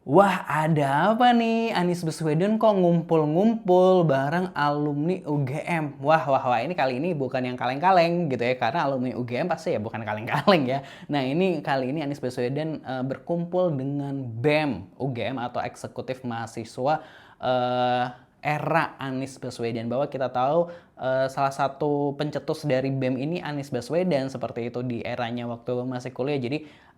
Wah, ada apa nih? Anies Baswedan kok ngumpul-ngumpul bareng alumni UGM? Wah, ini kali ini bukan yang kaleng-kaleng gitu ya, karena alumni UGM pasti ya bukan kaleng-kaleng ya. Nah, ini kali ini Anies Baswedan berkumpul dengan BEM UGM atau Eksekutif Mahasiswa eh, era Anies Baswedan, bahwa kita tahu salah satu pencetus dari BEM ini Anies Baswedan seperti itu di eranya waktu masih kuliah. Jadi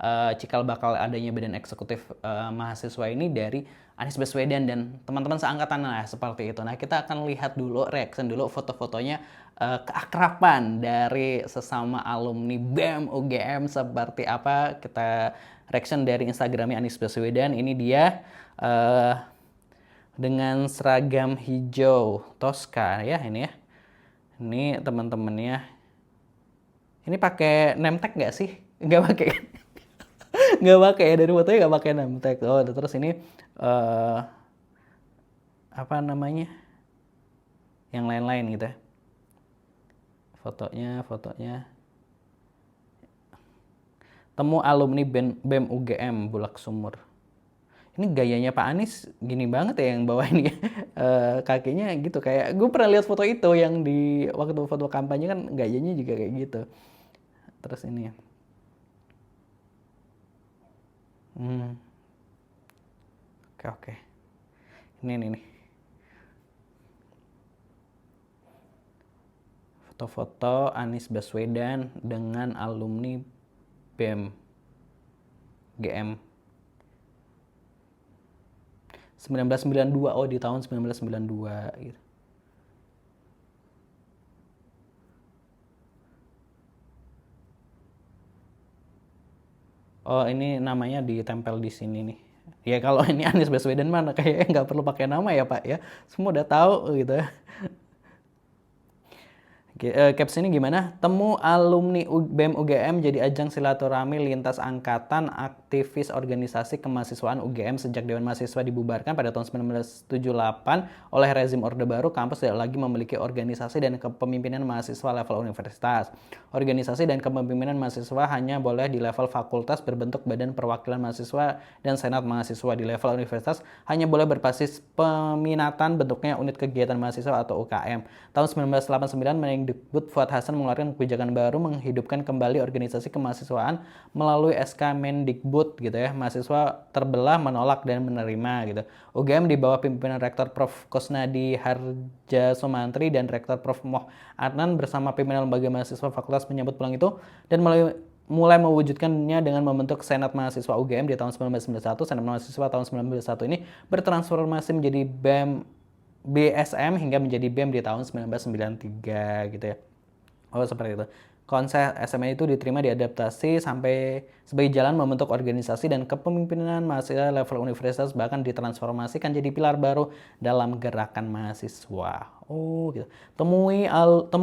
cikal bakal adanya badan eksekutif mahasiswa ini dari Anies Baswedan dan teman-teman seangkatan lah seperti itu. Nah, kita akan lihat dulu, reaction dulu foto-fotonya, keakraban dari sesama alumni BEM UGM seperti apa. Kita reaction dari Instagramnya Anies Baswedan. Ini dia dengan seragam hijau Tosca ya, ini ya. Ini teman-temannya. Ini pakai name tag nggak sih? Nggak pakai. Nggak pakai ya, dari fotonya nggak pakai name tag. Oh, terus ini eh apa namanya? Yang lain-lain gitu ya. Fotonya. Temu alumni BEM UGM Bulak Sumur. Ini gayanya Pak Anies gini banget ya yang bawah ini. Kakinya gitu, kayak gue pernah lihat foto itu yang di waktu foto kampanye kan gayanya juga kayak gitu. Terus ini ya. Hmm, oke. Ini nih. Foto-foto Anies Baswedan dengan alumni BEM GM 1992. Oh, di tahun 1992 gitu. Oh, ini namanya ditempel di sini nih. Ya kalau ini Anies Baswedan mana kayaknya nggak perlu pakai nama ya Pak ya. Semua udah tahu gitu ya. Caps ini gimana? Temu alumni BEM UGM jadi ajang silaturahmi lintas angkatan aktivis organisasi kemahasiswaan UGM sejak Dewan Mahasiswa dibubarkan pada tahun 1978 oleh rezim Orde Baru. Kampus tidak lagi memiliki organisasi dan kepemimpinan mahasiswa level universitas. Organisasi dan kepemimpinan mahasiswa hanya boleh di level fakultas berbentuk badan perwakilan mahasiswa dan senat mahasiswa. Di level universitas hanya boleh berbasis peminatan, bentuknya unit kegiatan mahasiswa atau UKM. Tahun 1989 Mendikbud Fuad Hasan mengeluarkan kebijakan baru menghidupkan kembali organisasi kemahasiswaan melalui SK Mendikbud gitu ya. Mahasiswa terbelah menolak dan menerima gitu. UGM di bawah pimpinan Rektor Prof. Kusnadi Harja Sumantri dan Rektor Prof. Moh Adnan bersama pimpinan lembaga mahasiswa fakultas menyambut pulang itu dan mulai mewujudkannya dengan membentuk Senat Mahasiswa UGM di tahun 1991. Senat Mahasiswa tahun 1991 ini bertransformasi menjadi BSM hingga menjadi BEM di tahun 1993 gitu ya. Oh, seperti itu. Konsep SMA itu diterima diadaptasi sampai sebagai jalan membentuk organisasi dan kepemimpinan mahasiswa level universitas, bahkan ditransformasikan jadi pilar baru dalam gerakan mahasiswa. Oh, gitu. Temu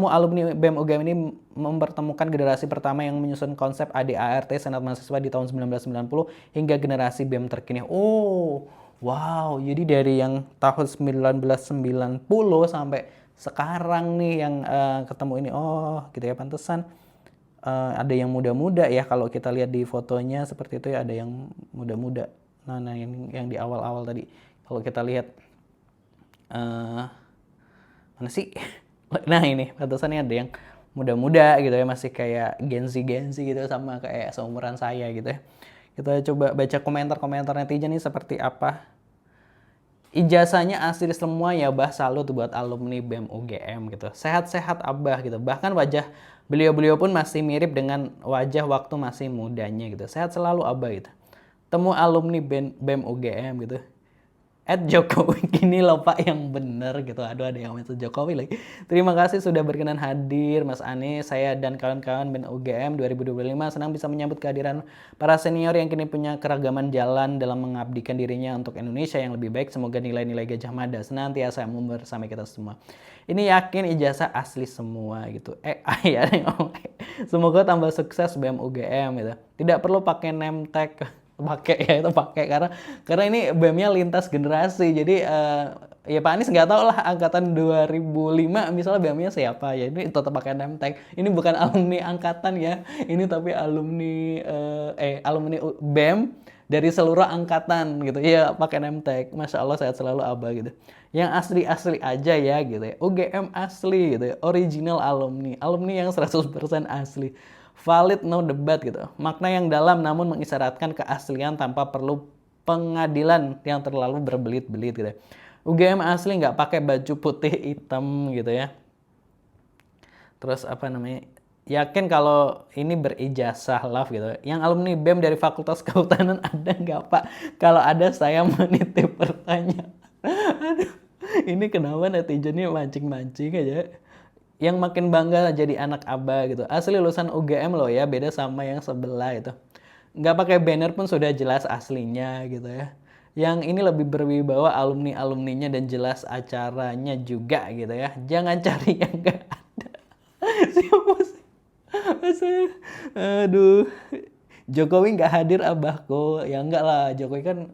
alumni BEM UGM ini mempertemukan generasi pertama yang menyusun konsep ADART Senat Mahasiswa di tahun 1990 hingga generasi BEM terkini. Oh, wow, jadi dari yang tahun 1990 sampai sekarang nih yang ketemu ini, oh gitu ya, pantesan ada yang muda-muda ya kalau kita lihat di fotonya seperti itu ya, ada yang muda-muda. Nah yang di awal-awal tadi kalau kita lihat mana sih? Nah ini pantesannya ada yang muda-muda gitu ya, masih kayak Gen Z gitu, sama kayak seumuran saya gitu ya. Kita coba baca komentar-komentar netizen ini seperti apa. Ijazahnya asli semua ya, bah, salut buat alumni BEM UGM gitu. Sehat-sehat abah gitu. Bahkan wajah beliau-beliau pun masih mirip dengan wajah waktu masih mudanya gitu. Sehat selalu abah gitu. Temu alumni BEM UGM gitu. Jokowi gini loh Pak yang bener gitu. Aduh, ada yang mention Jokowi lagi. Terima kasih sudah berkenan hadir Mas Anies. Saya dan kawan-kawan BEM UGM 2025 senang bisa menyambut kehadiran para senior yang kini punya keragaman jalan dalam mengabdikan dirinya untuk Indonesia yang lebih baik. Semoga nilai-nilai Gajah Mada senantiasa bersama kita semua. Ini yakin ijazah asli semua gitu. Ya, semoga tambah sukses BEM UGM gitu. Tidak perlu pakai name tag. Pakai ya, itu pakai karena ini BEM-nya lintas generasi. Jadi ya Pak Anies nggak tahu lah angkatan 2005 misalnya BEM-nya siapa ya, ini tetap pakai name tag. Ini bukan alumni angkatan ya, ini tapi alumni BEM dari seluruh angkatan gitu. Iya, pakai name tag. Masya Allah, sehat selalu Abah gitu. Yang asli-asli aja ya gitu ya. UGM asli gitu ya. Original alumni. Alumni yang 100% asli. Valid, no debat gitu. Makna yang dalam namun mengisyaratkan keaslian tanpa perlu pengadilan yang terlalu berbelit-belit gitu ya. UGM asli nggak pakai baju putih hitam gitu ya. Terus apa namanya? Yakin kalau ini berijazah love gitu. Yang alumni BEM dari Fakultas Kehutanan ada nggak Pak? Kalau ada saya menitip pertanyaan. Aduh, ini kenapa netizennya mancing-mancing aja. Yang makin bangga jadi anak Abah gitu. Asli lulusan UGM loh ya, beda sama yang sebelah itu. Nggak pakai banner pun sudah jelas aslinya gitu ya. Yang ini lebih berwibawa alumni-alumninya dan jelas acaranya juga gitu ya. Jangan cari yang nggak ada. Siapa sih? Saya, aduh, Jokowi nggak hadir abahku, ya enggak lah, Jokowi kan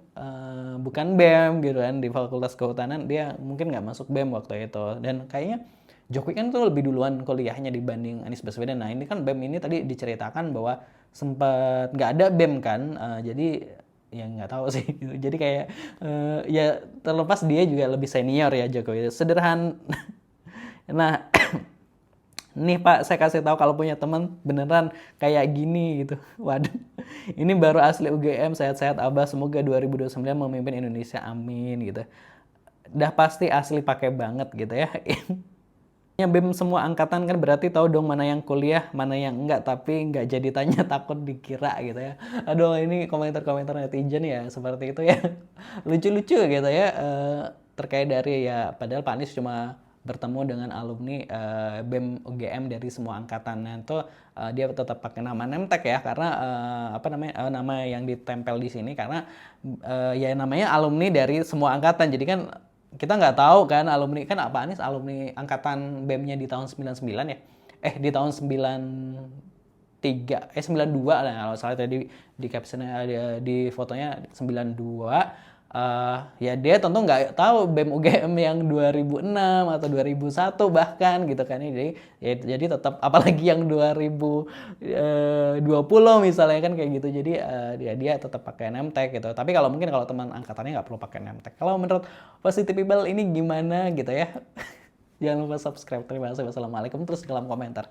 bukan BEM gitu kan, di Fakultas Kehutanan dia mungkin nggak masuk BEM waktu itu, dan kayaknya Jokowi kan tuh lebih duluan kuliahnya dibanding Anies Baswedan. Nah ini kan BEM ini tadi diceritakan bahwa sempat nggak ada BEM kan, jadi ya nggak tahu sih, jadi kayak ya terlepas dia juga lebih senior ya Jokowi, sederhana. Nah, nih Pak, saya kasih tahu kalau punya teman beneran kayak gini gitu. Waduh, ini baru asli UGM, sehat-sehat Abah. Semoga 2029 memimpin Indonesia, amin gitu. Udah pasti asli pakai banget gitu ya. Yang BEM semua angkatan kan berarti tahu dong mana yang kuliah, mana yang enggak. Tapi nggak jadi tanya takut dikira gitu ya. Aduh, ini komentar-komentar netizen ya seperti itu ya. Lucu-lucu gitu ya. Terkait dari ya, padahal Pak Anies cuma bertemu dengan alumni BEM UGM dari semua angkatan. Nah itu dia tetap pakai nama Nemtek ya, karena apa namanya, nama yang ditempel di sini karena ya namanya alumni dari semua angkatan. Jadi kan kita nggak tahu kan alumni, kan Pak Anies alumni angkatan BEM-nya di tahun 99 ya. Di tahun 93, 92 lah kalau salah tadi di captionnya, di fotonya 92. Ya dia tentu nggak tahu BEM UGM yang 2006 atau 2001 bahkan gitu kan. Jadi tetap, apalagi yang 2020 misalnya kan kayak gitu. Jadi dia tetap pakai name tag gitu. Tapi kalau mungkin kalau teman angkatannya nggak perlu pakai name tag. Kalau menurut Positive People ini gimana gitu ya? Jangan lupa subscribe. Terima kasih. Wassalamualaikum. Terus dalam komentar.